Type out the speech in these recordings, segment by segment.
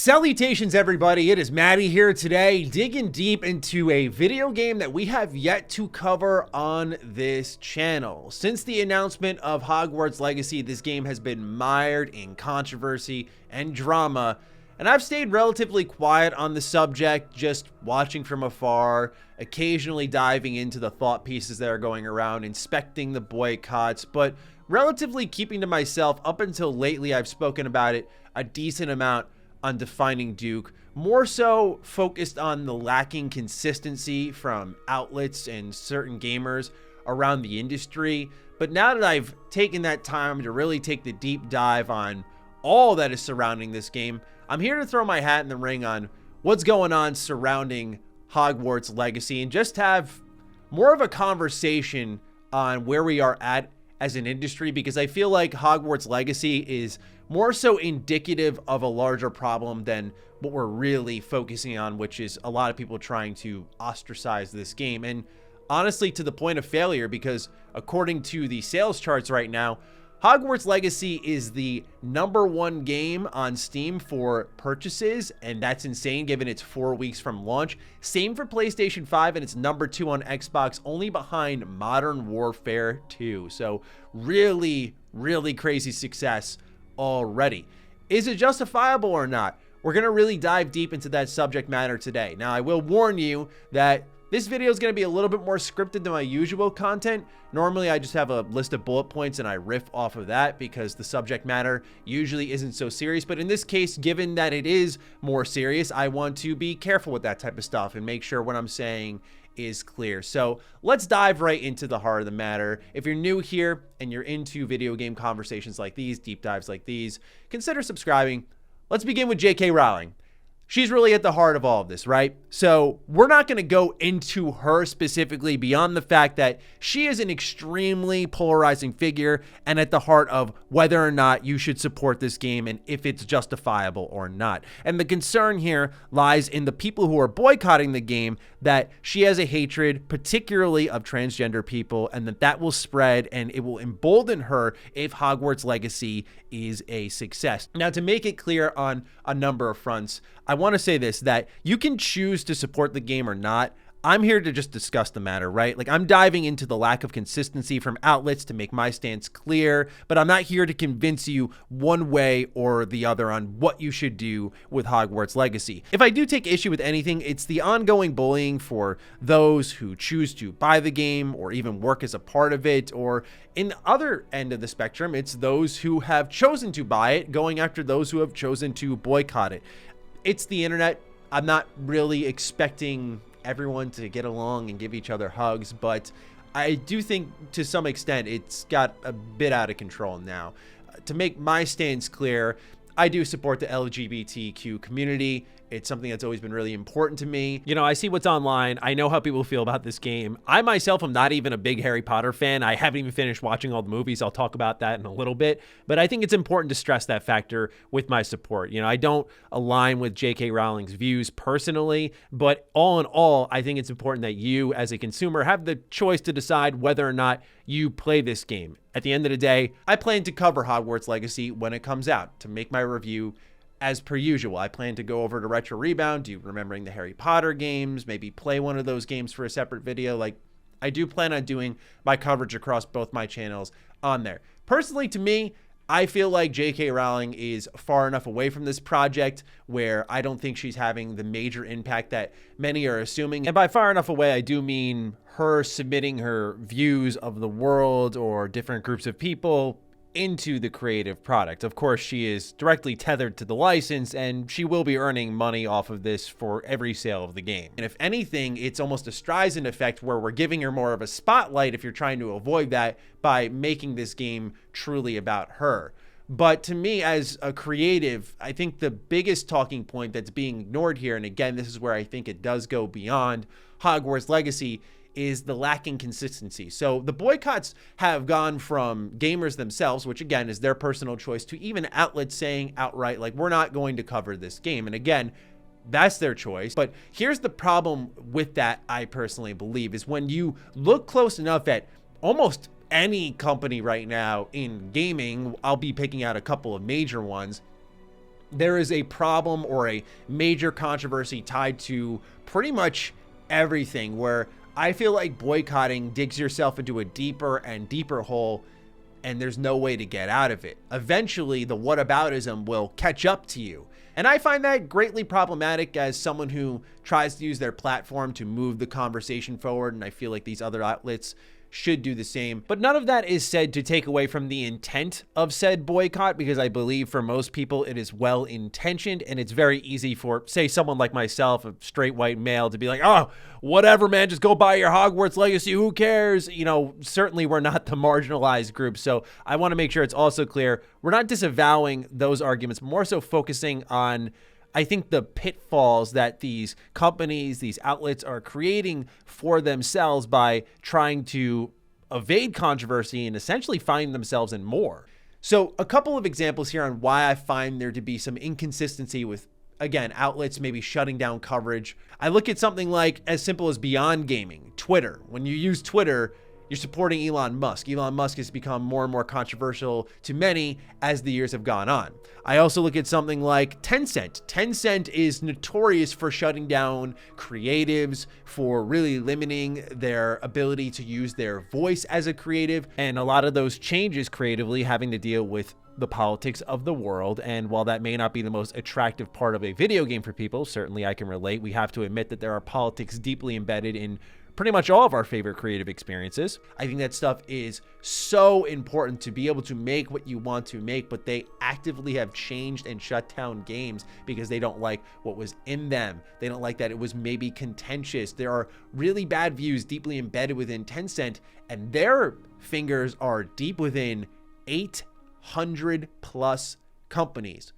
Salutations everybody, it is Matty here today, digging deep into a video game that we have yet to cover on this channel. Since the announcement of Hogwarts Legacy, this game has been mired in controversy and drama, and I've stayed relatively quiet on the subject, just watching from afar, occasionally diving into the thought pieces that are going around, inspecting the boycotts, but relatively keeping to myself. Up until lately, I've spoken about it a decent amount on Defining Duke, more so focused on the lacking consistency from outlets and certain gamers around the industry. But now that I've taken that time to really take the deep dive on all that is surrounding this game, I'm here to throw my hat in the ring on what's going on surrounding Hogwarts Legacy and just have more of a conversation on where we are at as an industry, because I feel like Hogwarts Legacy is more so indicative of a larger problem than what we're really focusing on, which is a lot of people trying to ostracize this game. And honestly, to the point of failure, because according to the sales charts right now, Hogwarts Legacy is the #1 game on Steam for purchases, and that's insane given it's 4 weeks from launch. Same for PlayStation 5, and it's #2 on Xbox, only behind Modern Warfare 2. So really, really crazy success already. Is it justifiable or not? We're going to really dive deep into that subject matter today. Now, I will warn you that this video is going to be a little bit more scripted than my usual content. Normally, I just have a list of bullet points and I riff off of that because the subject matter usually isn't so serious. But in this case, given that it is more serious, I want to be careful with that type of stuff and make sure what I'm saying is clear. So let's dive right into the heart of the matter. If you're new here and you're into video game conversations like these, deep dives like these, consider subscribing. Let's begin with J.K. Rowling. She's really at the heart of all of this, right? So we're not going to go into her specifically beyond the fact that she is an extremely polarizing figure and at the heart of whether or not you should support this game and if it's justifiable or not. And the concern here lies in the people who are boycotting the game, that she has a hatred, particularly of transgender people, and that will spread and it will embolden her if Hogwarts Legacy is a success. Now, to make it clear on a number of fronts, I want to say this, that you can choose to support the game or not. I'm here to just discuss the matter, right? Like, I'm diving into the lack of consistency from outlets to make my stance clear, but I'm not here to convince you one way or the other on what you should do with Hogwarts Legacy. If I do take issue with anything, it's the ongoing bullying for those who choose to buy the game or even work as a part of it, or in the other end of the spectrum, it's those who have chosen to buy it, going after those who have chosen to boycott it. It's the internet. I'm not really expecting everyone to get along and give each other hugs, but I do think to some extent it's got a bit out of control now. To make my stance clear, I do support the LGBTQ community. It's something that's always been really important to me. You know, I see what's online. I know how people feel about this game. I myself am not even a big Harry Potter fan. I haven't even finished watching all the movies. I'll talk about that in a little bit. But I think it's important to stress that factor with my support. You know, I don't align with J.K. Rowling's views personally, but all in all, I think it's important that you as a consumer have the choice to decide whether or not you play this game. At the end of the day, I plan to cover Hogwarts Legacy when it comes out. To make my review, as per usual, I plan to go over to Retro Rebound, do remembering the Harry Potter games, maybe play one of those games for a separate video. Like, I do plan on doing my coverage across both my channels on there. Personally, to me, I feel like J.K. Rowling is far enough away from this project where I don't think she's having the major impact that many are assuming. And by far enough away, I do mean her submitting her views of the world or different groups of people into the creative product. Of course, she is directly tethered to the license, and she will be earning money off of this for every sale of the game. And if anything, it's almost a Streisand effect where we're giving her more of a spotlight if you're trying to avoid that by making this game truly about her. But to me, as a creative, I think the biggest talking point that's being ignored here, and again, this is where I think it does go beyond Hogwarts Legacy, is the lacking consistency. So the boycotts have gone from gamers themselves, which again is their personal choice, to even outlets saying outright, like, we're not going to cover this game. And again, that's their choice. But here's the problem with that, I personally believe, is when you look close enough at almost any company right now in gaming, I'll be picking out a couple of major ones, there is a problem or a major controversy tied to pretty much everything, where I feel like boycotting digs yourself into a deeper and deeper hole, and there's no way to get out of it. Eventually, the whataboutism will catch up to you. And I find that greatly problematic as someone who tries to use their platform to move the conversation forward, and I feel like these other outlets should do the same. But none of that is said to take away from the intent of said boycott, because I believe for most people it is well intentioned, and it's very easy for, say, someone like myself, a straight white male, to be like, oh, whatever, man, just go buy your Hogwarts Legacy, who cares? You know, certainly we're not the marginalized group, so I want to make sure it's also clear we're not disavowing those arguments, more so focusing on, I think, the pitfalls that these companies, these outlets are creating for themselves by trying to evade controversy and essentially find themselves in more. So a couple of examples here on why I find there to be some inconsistency with, again, outlets maybe shutting down coverage. I look at something like as simple as Beyond Gaming, Twitter. When you use Twitter, you're supporting Elon Musk. Elon Musk has become more and more controversial to many as the years have gone on. I also look at something like Tencent. Tencent is notorious for shutting down creatives, for really limiting their ability to use their voice as a creative, and a lot of those changes creatively having to deal with the politics of the world. And while that may not be the most attractive part of a video game for people, certainly I can relate. We have to admit that there are politics deeply embedded in pretty much all of our favorite creative experiences. I think that stuff is so important to be able to make what you want to make, but they actively have changed and shut down games because they don't like what was in them. They don't like that it was maybe contentious. There are really bad views deeply embedded within Tencent, and their fingers are deep within 800 plus companies.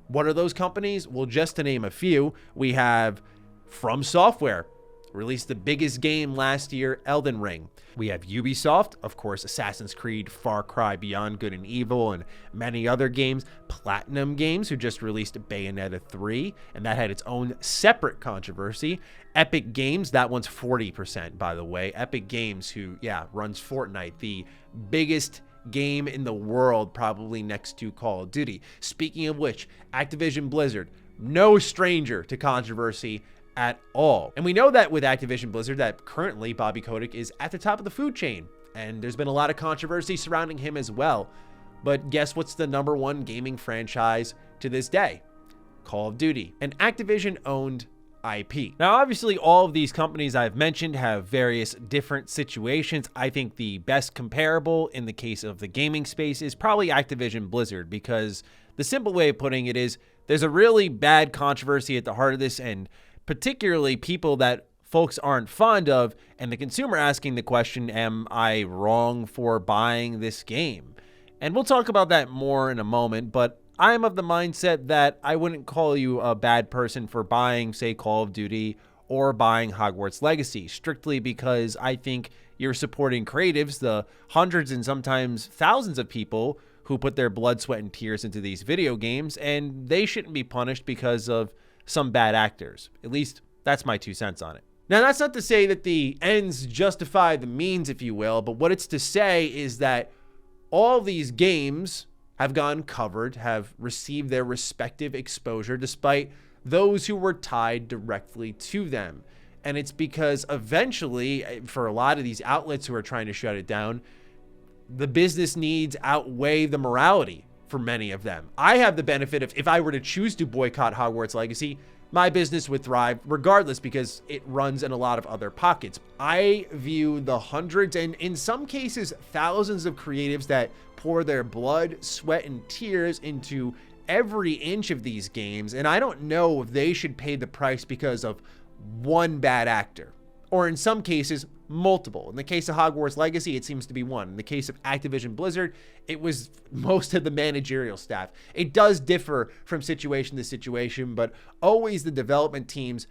What are those companies? Well, just to name a few, we have From Software, released the biggest game last year, Elden Ring. We have Ubisoft, of course, Assassin's Creed, Far Cry Beyond Good and Evil, and many other games. Platinum Games, who just released Bayonetta 3, and that had its own separate controversy. Epic Games, that one's 40%, by the way. Epic Games, who, runs Fortnite, the biggest game in the world, probably next to Call of Duty. Speaking of which, Activision Blizzard, no stranger to controversy at all. And we know that with Activision Blizzard that currently Bobby Kotick is at the top of the food chain, and there's been a lot of controversy surrounding him as well. But guess what's the #1 gaming franchise to this day? Call of Duty, an Activision owned IP. Now, obviously, all of these companies I've mentioned have various different situations. I think the best comparable in the case of the gaming space is probably Activision Blizzard, because the simple way of putting it is there's a really bad controversy at the heart of this, and particularly people that folks aren't fond of, and the consumer asking the question, am I wrong for buying this game? And we'll talk about that more in a moment, but I'm of the mindset that I wouldn't call you a bad person for buying, say, Call of Duty or buying Hogwarts Legacy, strictly because I think you're supporting creatives, the hundreds and sometimes thousands of people who put their blood, sweat, and tears into these video games, and they shouldn't be punished because of some bad actors. At least that's my 2 cents on it. Now, that's not to say that the ends justify the means, if you will, but what it's to say is that all these games have gone covered, have received their respective exposure despite those who were tied directly to them. And it's because eventually, for a lot of these outlets who are trying to shut it down, the business needs outweigh the morality for many of them. I have the benefit of, if I were to choose to boycott Hogwarts Legacy, my business would thrive regardless because it runs in a lot of other pockets. I view the hundreds and in some cases thousands of creatives that pour their blood, sweat, and tears into every inch of these games, and I don't know if they should pay the price because of one bad actor, or in some cases, multiple. In the case of Hogwarts Legacy, it seems to be one. In the case of Activision Blizzard, it was most of the managerial staff. It does differ from situation to situation, but always the development teams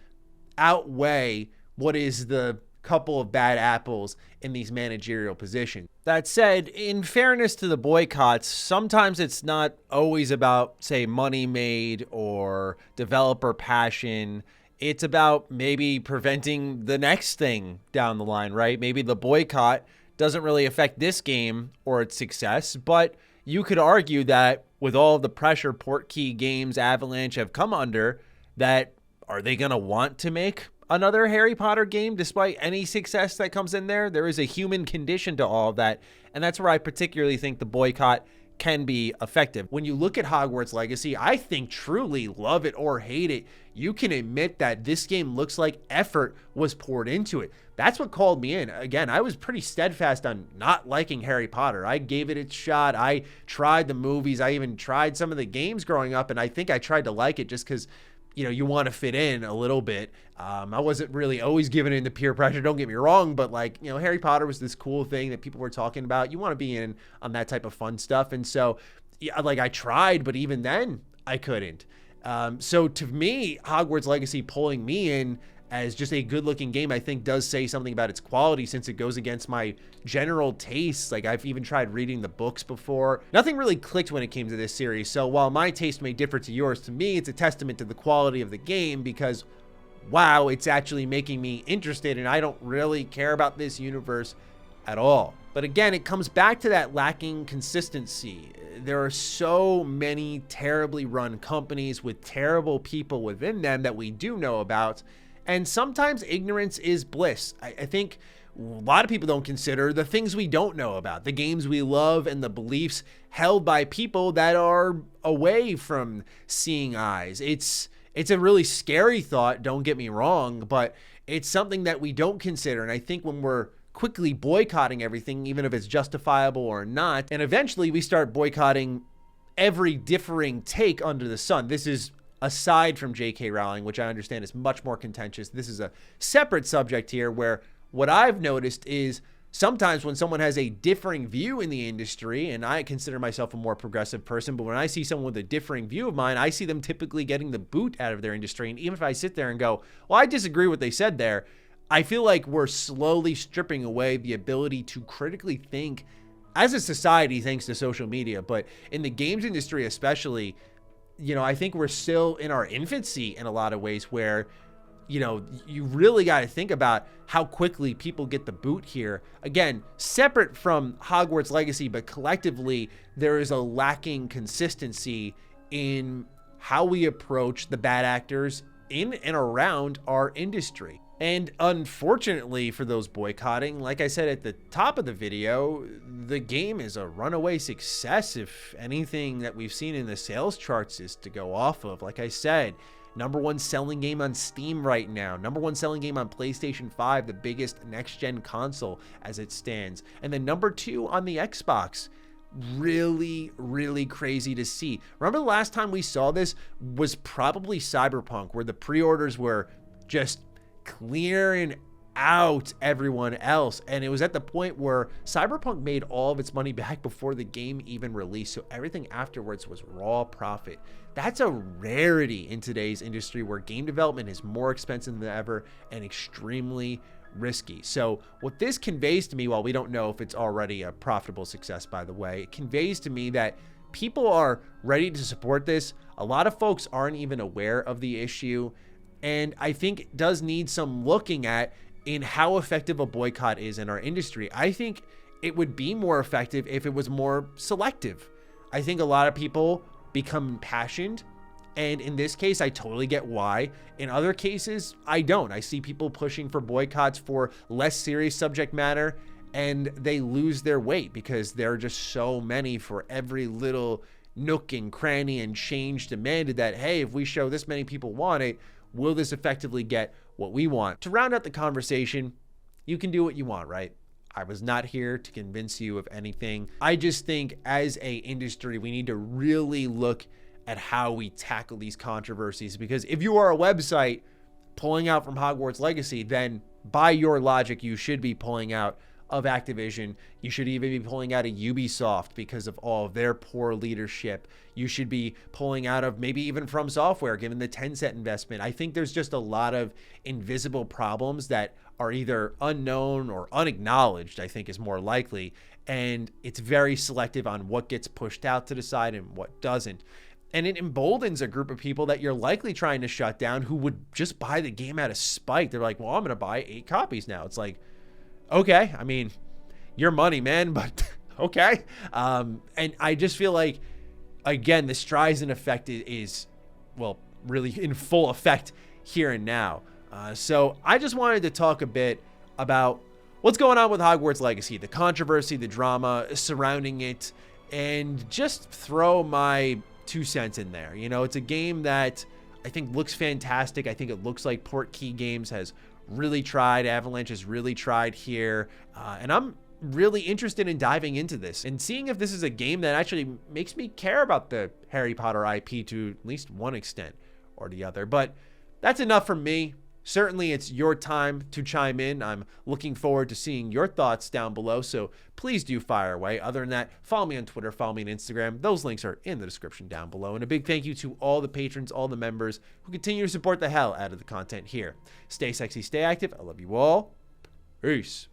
outweigh what is the couple of bad apples in these managerial positions. That said, in fairness to the boycotts, sometimes it's not always about, say, money made or developer passion. It's about maybe preventing the next thing down the line, right? Maybe the boycott doesn't really affect this game or its success, but you could argue that with all of the pressure Portkey Games Avalanche have come under, that are they going to want to make another Harry Potter game despite any success that comes in there? There is a human condition to all of that, and that's where I particularly think the boycott can be effective. When you look at Hogwarts Legacy, I think truly, love it or hate it, you can admit that this game looks like effort was poured into it. That's what called me in. Again, I was pretty steadfast on not liking Harry Potter. I gave it its shot. I tried the movies. I even tried some of the games growing up, and I think I tried to like it just because, you know, you want to fit in a little bit. I wasn't really always giving in to peer pressure, don't get me wrong, but like, you know, Harry Potter was this cool thing that people were talking about. You want to be in on that type of fun stuff. And so, yeah, like I tried, but even then I couldn't. So to me, Hogwarts Legacy pulling me in as just a good looking game, I think does say something about its quality since it goes against my general tastes. Like I've even tried reading the books before. Nothing really clicked when it came to this series. So while my taste may differ to yours, to me, it's a testament to the quality of the game because, wow, it's actually making me interested and I don't really care about this universe at all. But again, it comes back to that lacking consistency. There are so many terribly run companies with terrible people within them that we do know about. And sometimes ignorance is bliss. I think a lot of people don't consider the things we don't know about, the games we love and the beliefs held by people that are away from seeing eyes. It's a really scary thought, don't get me wrong, but it's something that we don't consider. And I think when we're quickly boycotting everything, even if it's justifiable or not, and eventually we start boycotting every differing take under the sun. This is aside from J.K. Rowling, which I understand is much more contentious. This is a separate subject here where what I've noticed is sometimes when someone has a differing view in the industry, and I consider myself a more progressive person, but when I see someone with a differing view of mine, I see them typically getting the boot out of their industry. And even if I sit there and go, well, I disagree with what they said there, I feel like we're slowly stripping away the ability to critically think as a society thanks to social media. But in the games industry especially, you know, I think we're still in our infancy in a lot of ways where, you know, you really got to think about how quickly people get the boot here. Again, separate from Hogwarts Legacy, but collectively, there is a lacking consistency in how we approach the bad actors in and around our industry. And unfortunately for those boycotting, like I said at the top of the video, the game is a runaway success if anything that we've seen in the sales charts is to go off of. Like I said, #1 selling game on Steam right now, #1 selling game on PlayStation 5, the biggest next-gen console as it stands, and then #2 on the Xbox. Really, really crazy to see. Remember the last time we saw this was probably Cyberpunk, where the pre-orders were just clearing out everyone else, and it was at the point where Cyberpunk made all of its money back before the game even released, so everything afterwards was raw profit. That's a rarity in today's industry where game development is more expensive than ever and extremely risky. So what this conveys to me, while we don't know if it's already a profitable success, by the way, it conveys to me that people are ready to support this. A lot of folks aren't even aware of the issue, and I think it does need some looking at in how effective a boycott is in our industry. I think it would be more effective if it was more selective. I think a lot of people become impassioned, and in this case, I totally get why. In other cases, I don't. I see people pushing for boycotts for less serious subject matter, and they lose their weight because there are just so many for every little nook and cranny and change demanded that, hey, if we show this many people want it, will this effectively get what we want? To round out the conversation, you can do what you want, right? I was not here to convince you of anything. I just think as a industry, we need to really look at how we tackle these controversies, because if you are a website pulling out from Hogwarts Legacy, then by your logic, you should be pulling out of Activision. You should even be pulling out of Ubisoft because of all of their poor leadership. You should be pulling out of maybe even From Software, given the Tencent investment. I think there's just a lot of invisible problems that are either unknown or unacknowledged, I think is more likely. And it's very selective on what gets pushed out to the side and what doesn't. And it emboldens a group of people that you're likely trying to shut down who would just buy the game out of spite. They're like, well, I'm going to buy 8 copies now. It's like, okay, I mean, your money, man, but okay. And I just feel like again, the Streisand effect is, well, really in full effect here and now. So I just wanted to talk a bit about what's going on with Hogwarts Legacy, the controversy, the drama surrounding it, and just throw my 2 cents in there. You know, it's a game that I think looks fantastic. I think it looks like Portkey Games has really tried. Avalanche has really tried here. And I'm really interested in diving into this and seeing if this is a game that actually makes me care about the Harry Potter IP to at least one extent or the other. But that's enough from me. Certainly, it's your time to chime in. I'm looking forward to seeing your thoughts down below, so please do fire away. Other than that, follow me on Twitter, follow me on Instagram. Those links are in the description down below. And a big thank you to all the patrons, all the members who continue to support the hell out of the content here. Stay sexy, stay active. I love you all. Peace.